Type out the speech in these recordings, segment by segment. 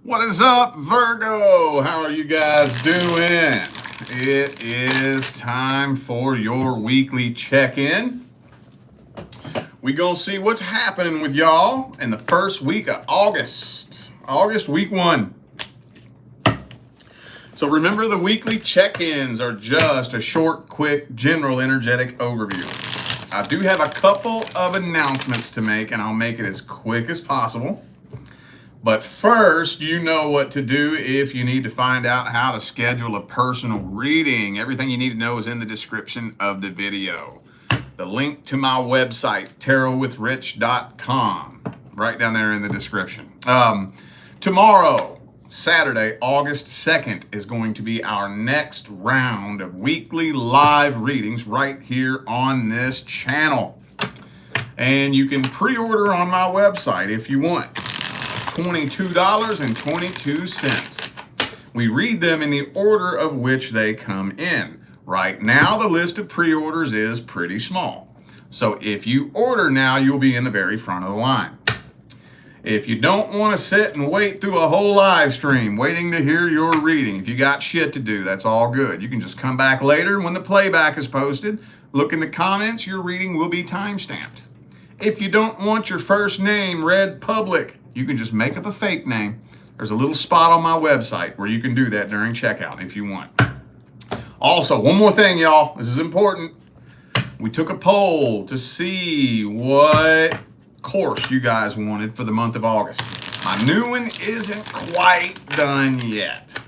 What is up, Virgo? How are you guys doing? It is time for your weekly check-in. We gonna see what's happening with y'all in the first week of August. August week 1. So remember, the weekly check-ins are just a short, quick, general energetic overview. I do have a couple of announcements to make, and I'll make it as quick as possible. But first, you know what to do if you need to find out how to schedule a personal reading. Everything you need to know is in the description of the video. The link to my website, tarotwithrich.com, right down there in the description. Tomorrow, Saturday, August 2nd, is going to be our next round of weekly live readings right here on this channel. And you can pre-order on my website if you want. $22.22. We read them in the order of which they come in. Right now, the list of pre-orders is pretty small. So if you order now, you'll be in the very front of the line. If you don't want to sit and wait through a whole live stream waiting to hear your reading, if you got shit to do, that's all good. You can just come back later when the playback is posted. Look in the comments, your reading will be time-stamped. If you don't want your first name read public, you can just make up a fake name. There's a little spot on my website where you can do that during checkout if you want. Also, one more thing, y'all. This is important. We took a poll to see what course you guys wanted for the month of August. My new one isn't quite done yet.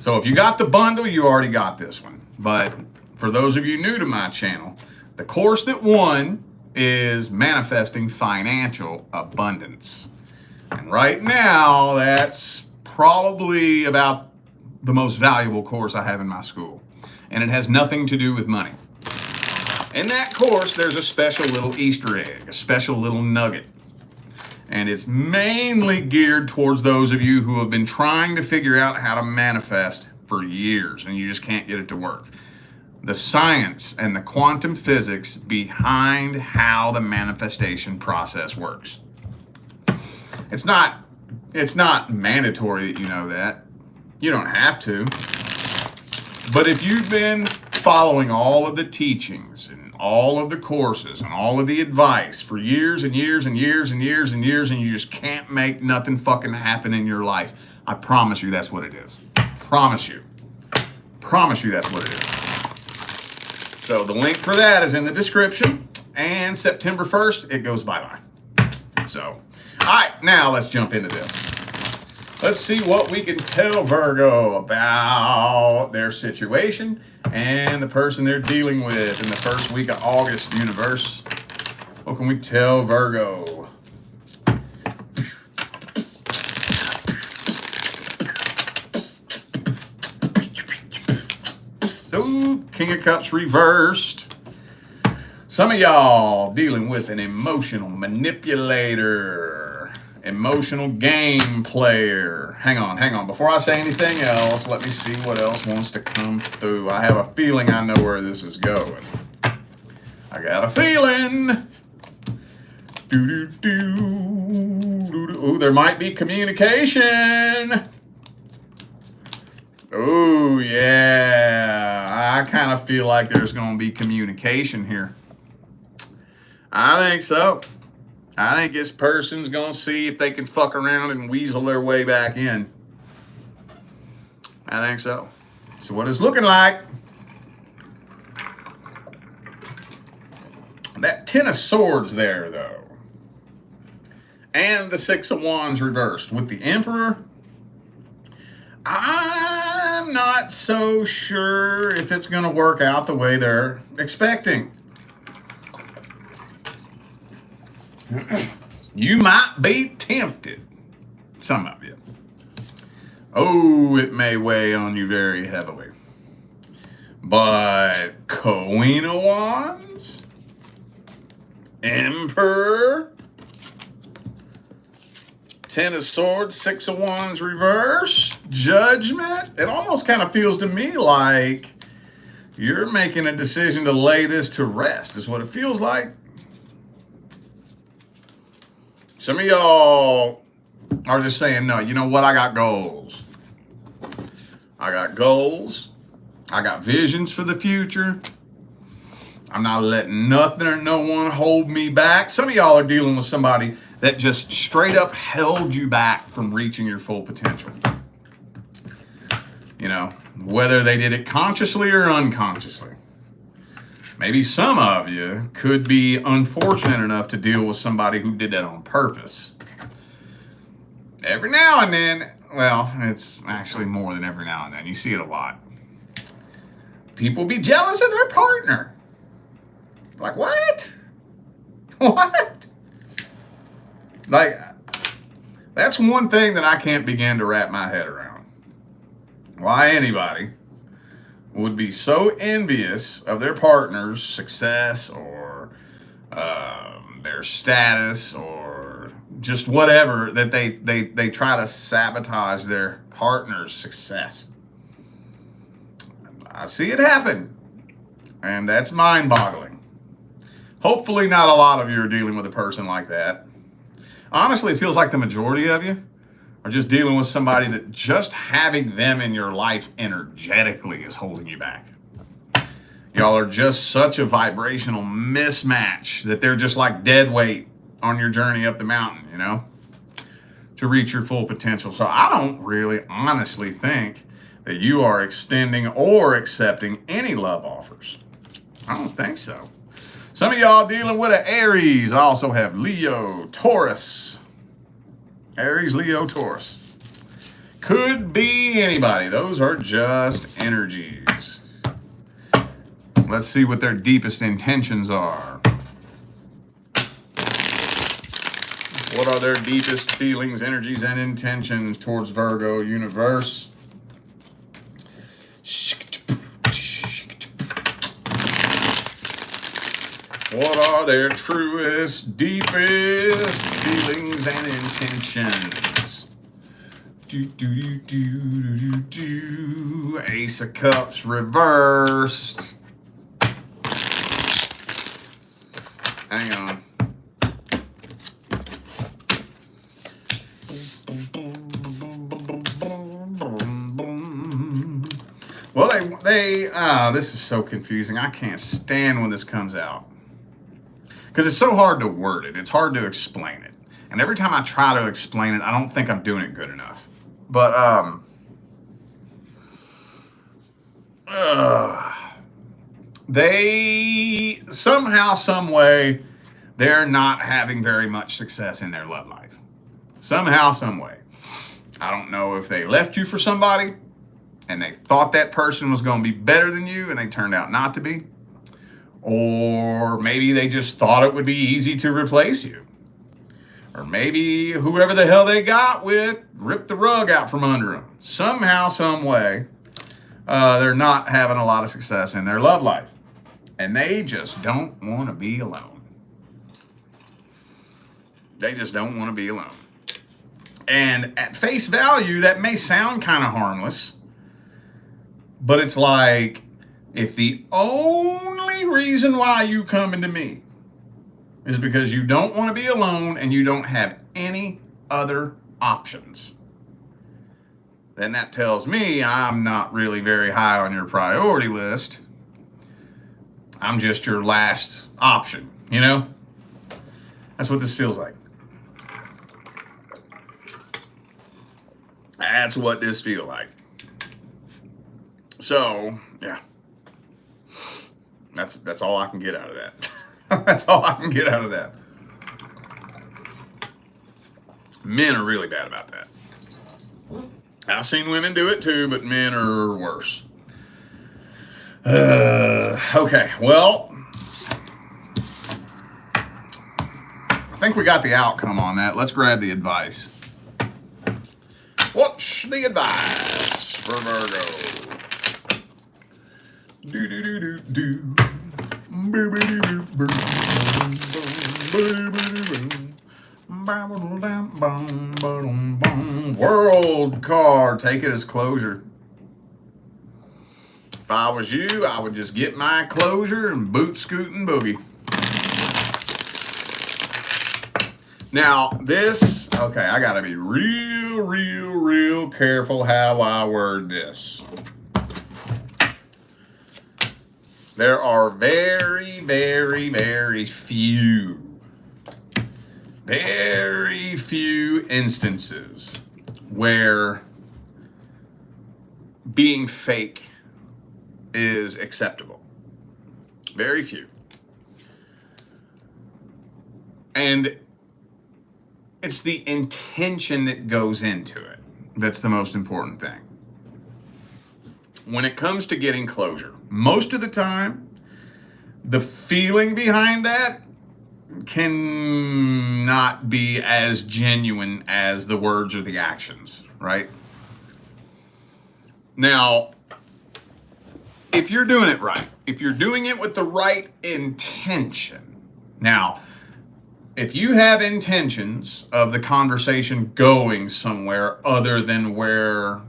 So if you got the bundle, you already got this one. But for those of you new to my channel, the course that won is Manifesting Financial Abundance. And right now, that's probably about the most valuable course I have in my school. And it has nothing to do with money. In that course, there's a special little Easter egg, a special little nugget. And it's mainly geared towards those of you who have been trying to figure out how to manifest for years and you just can't get it to work. The science and the quantum physics behind how the manifestation process works. It's not mandatory that you know that. You don't have to. But if you've been following all of the teachings and all of the courses and all of the advice for years and years and years and years and years, and you just can't make nothing fucking happen in your life, I promise you that's what it is. Promise you. Promise you that's what it is. So the link for that is in the description. And September 1st, it goes bye-bye. So, all right, now let's jump into this. Let's see what we can tell Virgo about their situation and the person they're dealing with in the first week of August, universe. What can we tell Virgo? So, King of Cups reversed. Some of y'all dealing with an emotional manipulator, emotional game player. Hang on. Before I say anything else, let me see what else wants to come through. I have a feeling I know where this is going. I got a feeling. Ooh, there might be communication. Oh, yeah. I kind of feel like there's going to be communication here. I think so. I think this person's going to see if they can fuck around and weasel their way back in. I think so. So what it's looking like. That Ten of Swords there, though. And the Six of Wands reversed. With the Emperor, I'm not so sure if it's going to work out the way they're expecting. You might be tempted, some of you. Oh, it may weigh on you very heavily. But Queen of Wands, Emperor, Ten of Swords, Six of Wands reverse, Judgment. It almost kind of feels to me like you're making a decision to lay this to rest, is what it feels like. Some of y'all are just saying, no, you know what? I got goals. I got goals. I got visions for the future. I'm not letting nothing or no one hold me back. Some of y'all are dealing with somebody that just straight up held you back from reaching your full potential. You know, whether they did it consciously or unconsciously. Maybe some of you could be unfortunate enough to deal with somebody who did that on purpose. Every now and then, well, it's actually more than every now and then. You see it a lot. People be jealous of their partner. Like, what? What? Like, that's one thing that I can't begin to wrap my head around. Why anybody would be so envious of their partner's success or their status or just whatever, that they try to sabotage their partner's success. I see it happen, and that's mind-boggling. Hopefully not a lot of you are dealing with a person like that. Honestly, it feels like the majority of you are just dealing with somebody that just having them in your life energetically is holding you back. Y'all are just such a vibrational mismatch that they're just like dead weight on your journey up the mountain, you know, to reach your full potential. So I don't really honestly think that you are extending or accepting any love offers. I don't think so. Some of y'all dealing with an Aries. I also have Leo, Taurus. Aries, Leo, Taurus. Could be anybody. Those are just energies. Let's see what their deepest intentions are. What are their deepest feelings, energies, and intentions towards Virgo universe? What are their truest, deepest feelings and intentions? Ace of Cups reversed. Hang on. Well, this is so confusing. I can't stand when this comes out. Because it's so hard to word it. It's hard to explain it. And every time I try to explain it, I don't think I'm doing it good enough. But, they, somehow, some way, they're not having very much success in their love life. Somehow, some way. I don't know if they left you for somebody, and they thought that person was going to be better than you, and they turned out not to be. Or maybe they just thought it would be easy to replace you. Or maybe whoever the hell they got with ripped the rug out from under them. Somehow, some way, they're not having a lot of success in their love life. And they just don't want to be alone. They just don't want to be alone. And at face value, that may sound kind of harmless. But it's like, if the only reason why you coming to me is because you don't want to be alone and you don't have any other options, then that tells me I'm not really very high on your priority list. I'm just your last option, you know? That's what this feels like. That's what this feels like. So, yeah. That's all I can get out of that. That's all I can get out of that. Men are really bad about that. I've seen women do it too, but men are worse. Okay, well, I think we got the outcome on that. Let's grab the advice. What's the advice for Virgo? World card. Take it as closure. If I was you, I would just get my closure and boot, scoot, and boogie. Now, this Okay, I gotta be real careful how I word this. There are very few instances where being fake is acceptable. Very few. And it's the intention that goes into it that's the most important thing. When it comes to getting closure, most of the time, the feeling behind that can not be as genuine as the words or the actions, right? Now, if you're doing it right, if you're doing it with the right intention, now, if you have intentions of the conversation going somewhere other than where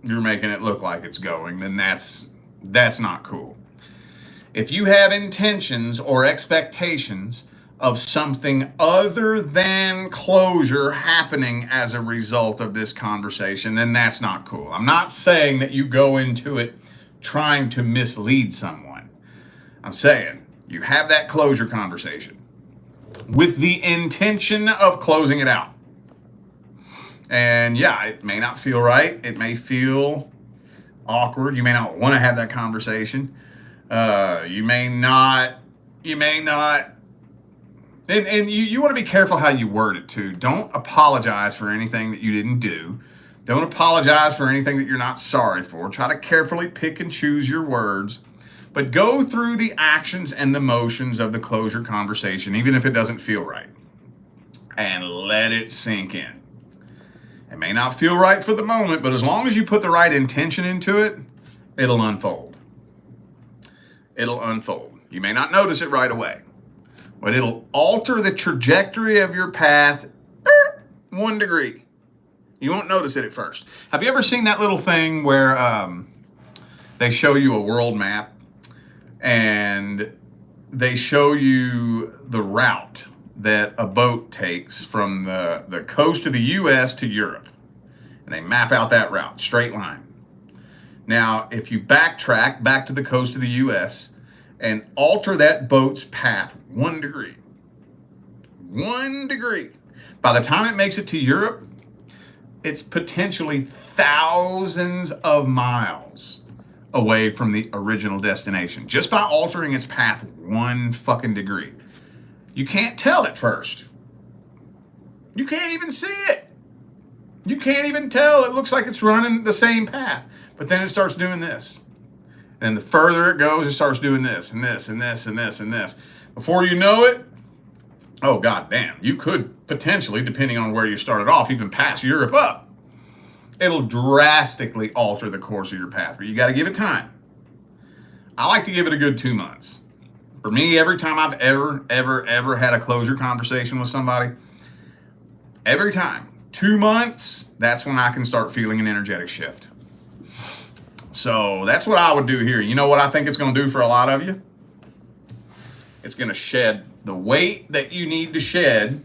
you're making it look like it's going, then that's not cool. If you have intentions or expectations of something other than closure happening as a result of this conversation, then that's not cool. I'm not saying that you go into it trying to mislead someone. I'm saying you have that closure conversation with the intention of closing it out. And yeah, it may not feel right. It may feel awkward. You may not want to have that conversation. You may not, and you want to be careful how you word it too. Don't apologize for anything that you didn't do. Don't apologize for anything that you're not sorry for. Try to carefully pick and choose your words, but go through the actions and the motions of the closure conversation, even if it doesn't feel right, and let it sink in. It may not feel right for the moment, but as long as you put the right intention into it, it'll unfold. It'll unfold. You may not notice it right away, but it'll alter the trajectory of your path 1 degree. You won't notice it at first. Have you ever seen that little thing where they show you a world map and they show you the route that a boat takes from the coast of the U.S. to Europe? And they map out that route, straight line. Now, if you backtrack back to the coast of the U.S. and alter that boat's path 1 degree, 1 degree, by the time it makes it to Europe, it's potentially thousands of miles away from the original destination, just by altering its path 1 fucking degree. You can't tell at first. You can't even see it. You can't even tell. It looks like it's running the same path, but then it starts doing this. And the further it goes, it starts doing this and this and this and this and this. Before you know it, oh god damn, you could potentially, depending on where you started off, even pass Europe up. It'll drastically alter the course of your path, but you got to give it time. I like to give it a good 2 months. For me, every time I've ever had a closure conversation with somebody, every time, 2 months, that's when I can start feeling an energetic shift. So that's what I would do here. You know what I think it's going to do for a lot of you? It's going to shed the weight that you need to shed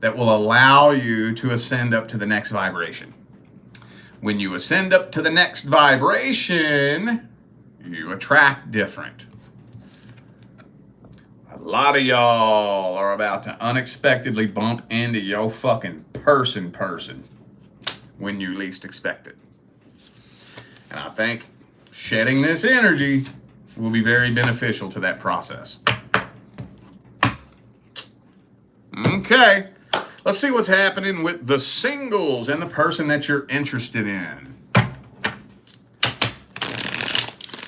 that will allow you to ascend up to the next vibration. When you ascend up to the next vibration, you attract different. A lot of y'all are about to unexpectedly bump into your fucking person when you least expect it. And I think shedding this energy will be very beneficial to that process. Okay, let's see what's happening with the singles and the person that you're interested in.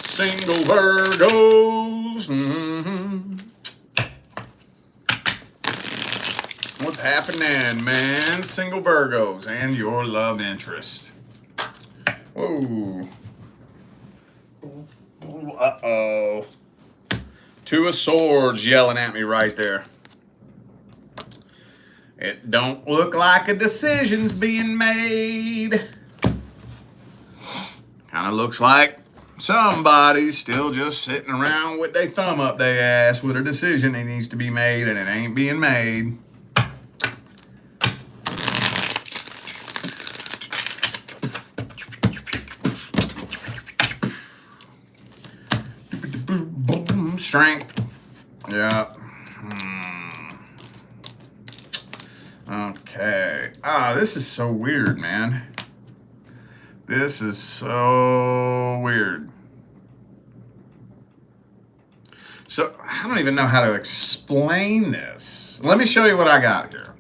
Single Virgos. What's happening, man? Single Virgos and your love interest. Whoa. Uh-oh. 2 of Swords yelling at me right there. It don't look like a decision's being made. Kind of looks like somebody's still just sitting around with their thumb up their ass with a decision that needs to be made and it ain't being made. Strength. Yeah. Okay. This is so weird, man. This is so weird. So I don't even know how to explain this. Let me show you what I got here.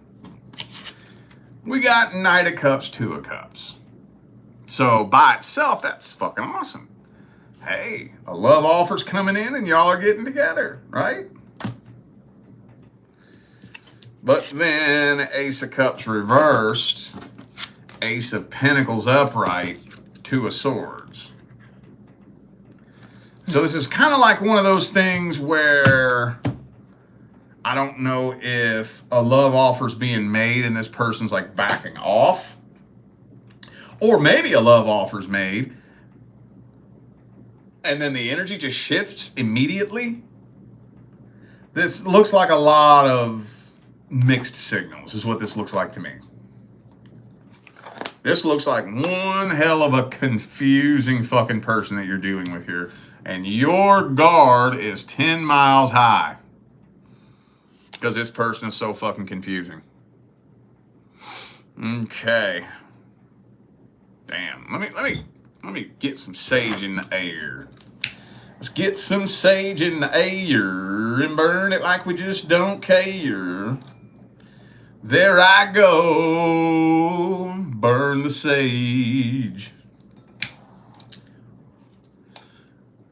We got Knight of Cups, Two of Cups. So by itself, that's fucking awesome. Hey, a love offer's coming in and y'all are getting together, right? But then Ace of Cups reversed, Ace of Pentacles upright, Two of Swords. So this is kind of like one of those things where I don't know if a love offer's being made and this person's like backing off. Or maybe a love offer's made and then the energy just shifts immediately. This looks like a lot of mixed signals is what this looks like to me. This looks like one hell of a confusing fucking person that you're dealing with here. And your guard is 10 miles high. Because this person is so fucking confusing. Okay. Damn. Let me get some sage in the air. Let's get some sage in the air and burn it like we just don't care. There I go. Burn the sage.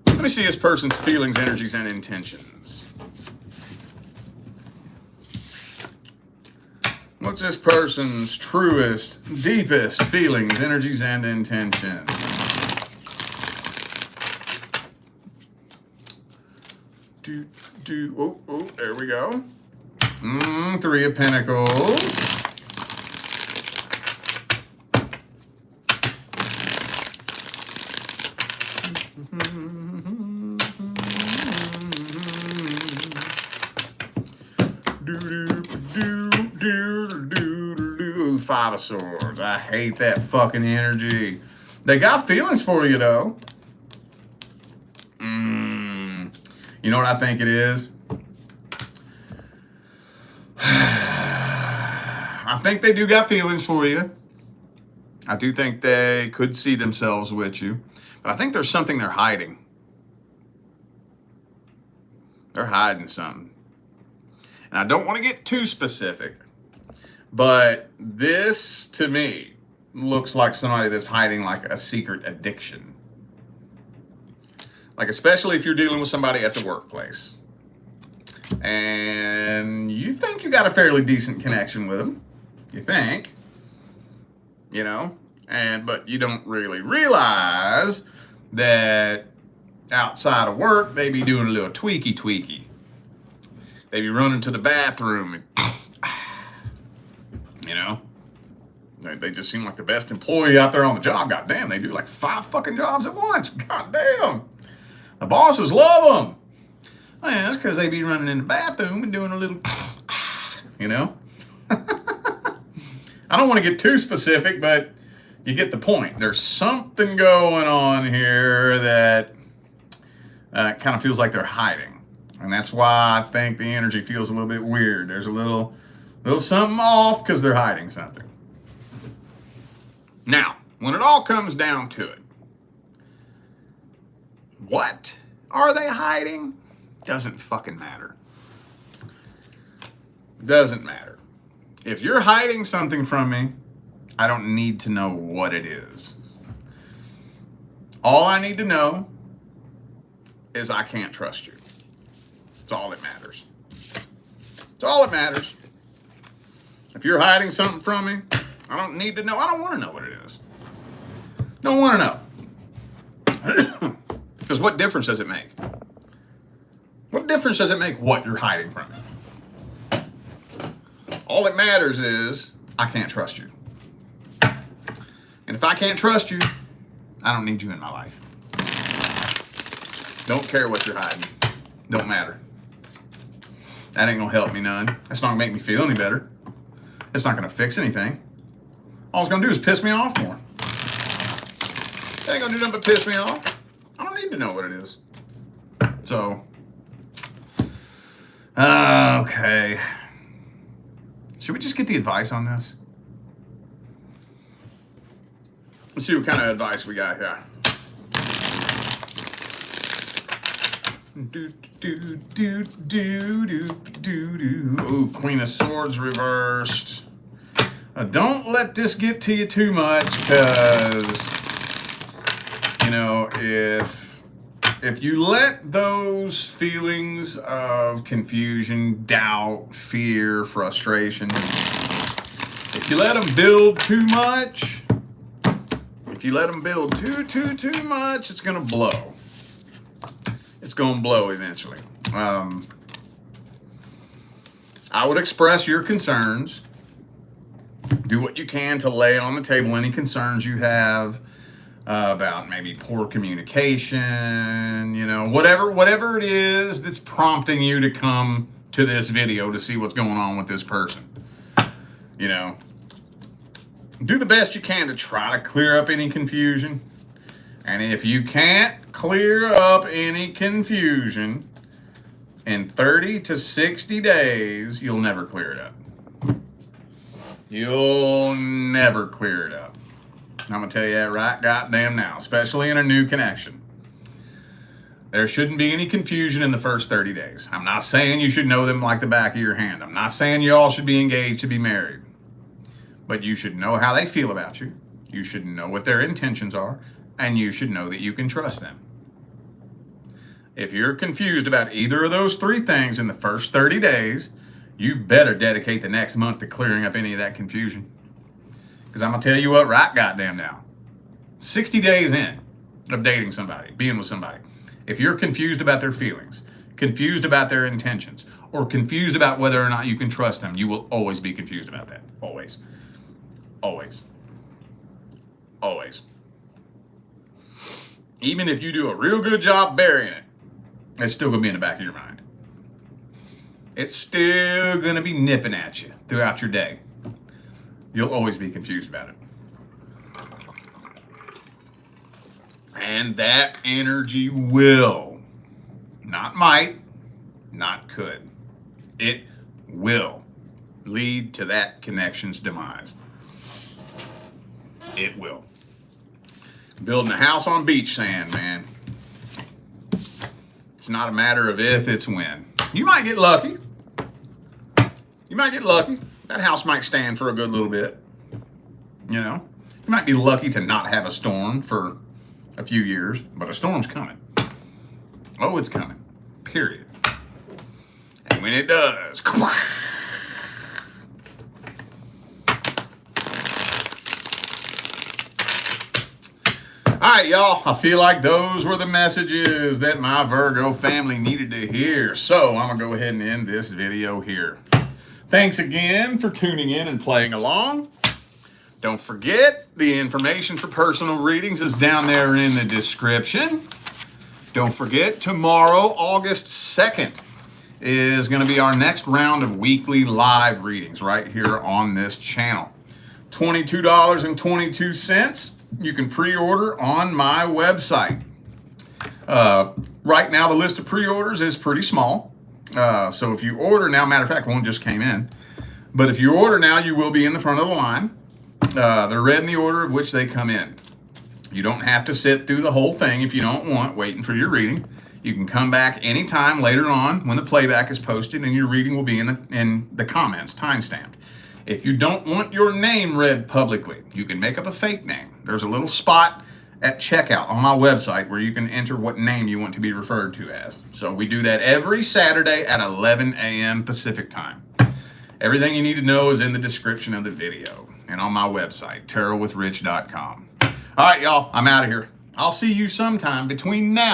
Let me see this person's feelings, energies, and intentions. What's this person's truest, deepest feelings, energies, and intentions? Oh, there we go. Three of Pentacles. Five of Swords. I hate that fucking energy. They got feelings for you, though. You know what I think it is? I think they do got feelings for you. I do think they could see themselves with you. But I think there's something they're hiding. They're hiding something. And I don't want to get too specific. But this, to me, looks like somebody that's hiding like a secret addiction. Like, especially if you're dealing with somebody at the workplace. And you think you got a fairly decent connection with them. You think. You know? But you don't really realize that outside of work, they be doing a little tweaky. They be running to the bathroom and you know, they just seem like the best employee out there on the job. God damn, they do like 5 fucking jobs at once. God damn. The bosses love them. Well, yeah, that's because they be running in the bathroom and doing a little, you know. I don't want to get too specific, but you get the point. There's something going on here that kind of feels like they're hiding. And that's why I think the energy feels a little bit weird. There's a little something off because they're hiding something. Now, when it all comes down to it, what are they hiding? Doesn't fucking matter. Doesn't matter. If you're hiding something from me, I don't need to know what it is. All I need to know is I can't trust you. That's all that matters. That's all that matters. If you're hiding something from me, I don't need to know. I don't want to know what it is. Don't want to know. Because what difference does it make? What difference does it make what you're hiding from me? All that matters is I can't trust you. And if I can't trust you, I don't need you in my life. Don't care what you're hiding. Don't matter. That ain't gonna help me none. That's not gonna make me feel any better. It's not gonna fix anything. All it's gonna do is piss me off more. It ain't gonna do nothing but piss me off. I don't need to know what it is. So, Okay. Should we just get the advice on this? Let's see what kind of advice we got here. Ooh, Queen of Swords reversed. Don't let this get to you too much, because, you know, if you let those feelings of confusion, doubt, fear, frustration, if you let them build too much, if you let them build too much, it's going to blow. It's going to blow eventually. I would express your concerns. Do what you can to lay on the table any concerns you have about maybe poor communication, you know, whatever it is that's prompting you to come to this video to see what's going on with this person. You know, do the best you can to try to clear up any confusion. And if you can't clear up any confusion in 30 to 60 days, you'll never clear it up. You'll never clear it up. I'm going to tell you that right goddamn now, especially in a new connection. There shouldn't be any confusion in the first 30 days. I'm not saying you should know them like the back of your hand. I'm not saying you all should be engaged to be married. But you should know how they feel about you. You should know what their intentions are. And you should know that you can trust them. If you're confused about either of those three things in the first 30 days, you better dedicate the next month to clearing up any of that confusion. Because I'm going to tell you what right goddamn now. 60 days in of dating somebody, being with somebody, if you're confused about their feelings, confused about their intentions, or confused about whether or not you can trust them, you will always be confused about that. Always. Always. Always. Even if you do a real good job burying it, it's still going to be in the back of your mind. It's still going to be nipping at you throughout your day. You'll always be confused about it. And that energy will, not might, not could, it will lead to that connection's demise. It will. Building a house on beach sand, man. It's not a matter of if, it's when. You might get lucky. You might get lucky. That house might stand for a good little bit. You know? You might be lucky to not have a storm for a few years, but a storm's coming. Oh, it's coming. Period. And when it does, all right, y'all, I feel like those were the messages that my Virgo family needed to hear. So I'm going to go ahead and end this video here. Thanks again for tuning in and playing along. Don't forget, the information for personal readings is down there in the description. Don't forget, tomorrow, August 2nd, is going to be our next round of weekly live readings right here on this channel. $22.22. You can pre-order on my website. Right now, the list of pre-orders is pretty small. So if you order now, matter of fact, one just came in. But if you order now, you will be in the front of the line. They're read in the order of which they come in. You don't have to sit through the whole thing if you don't want, waiting for your reading. You can come back anytime later on when the playback is posted, and your reading will be in the comments, timestamped. If you don't want your name read publicly, you can make up a fake name. There's a little spot at checkout on my website where you can enter what name you want to be referred to as. So we do that every Saturday at 11 a.m. Pacific time. Everything you need to know is in the description of the video and on my website, tarotwithrich.com. All right, y'all, I'm out of here. I'll see you sometime between now